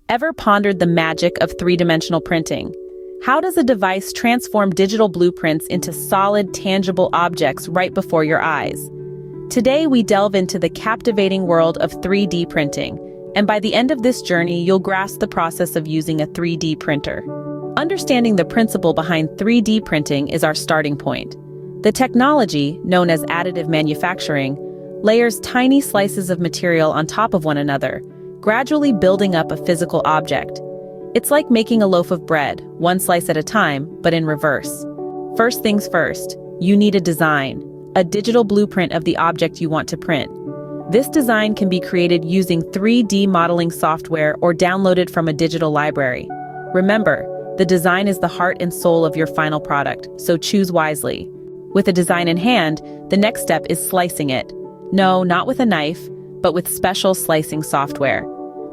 Ever pondered the magic of three-dimensional printing? How does a device transform digital blueprints into solid, tangible objects right before your eyes? Today, we delve into the captivating world of 3D printing, and by the end of this journey, you'll grasp the process of using a 3D printer. Understanding the principle behind 3D printing is our starting point. The technology, known as additive manufacturing, layers tiny slices of material on top of one another, gradually building up a physical object. It's like making a loaf of bread, one slice at a time, but in reverse. First things first, you need a design, a digital blueprint of the object you want to print. This design can be created using 3D modeling software or downloaded from a digital library. Remember, the design is the heart and soul of your final product, so choose wisely. With a design in hand, the next step is slicing it. No, not with a knife, but with special slicing software.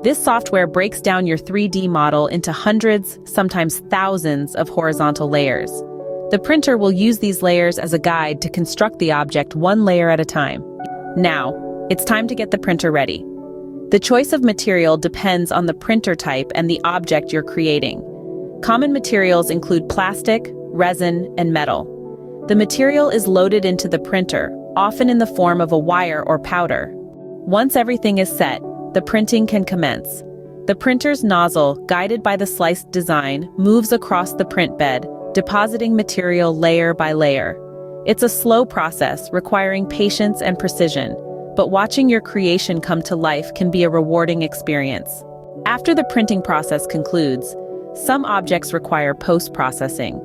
This software breaks down your 3D model into hundreds, sometimes thousands of horizontal layers. The printer will use these layers as a guide to construct the object one layer at a time. Now, it's time to get the printer ready. The choice of material depends on the printer type and the object you're creating. Common materials include plastic, resin, and metal. The material is loaded into the printer, often in the form of a wire or powder. Once everything is set, the printing can commence. The printer's nozzle, guided by the sliced design, moves across the print bed, depositing material layer by layer. It's a slow process, requiring patience and precision, but watching your creation come to life can be a rewarding experience. After the printing process concludes, some objects require post-processing.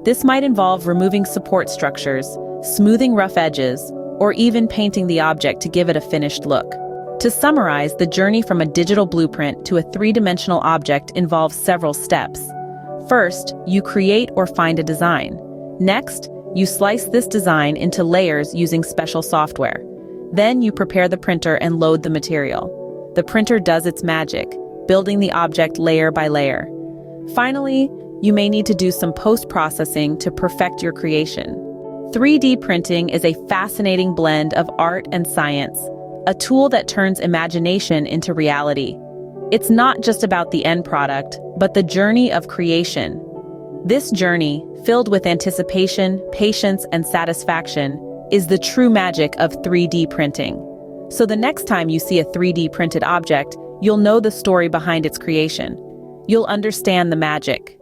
This might involve removing support structures, smoothing rough edges, or even painting the object to give it a finished look. To summarize, the journey from a digital blueprint to a three-dimensional object involves several steps. First, you create or find a design. Next, you slice this design into layers using special software. Then you prepare the printer and load the material. The printer does its magic, building the object layer by layer. Finally, you may need to do some post-processing to perfect your creation. 3D printing is a fascinating blend of art and science, a tool that turns imagination into reality. It's not just about the end product, but the journey of creation. This journey, filled with anticipation, patience, and satisfaction, is the true magic of 3D printing. So the next time you see a 3D printed object, you'll know the story behind its creation. You'll understand the magic.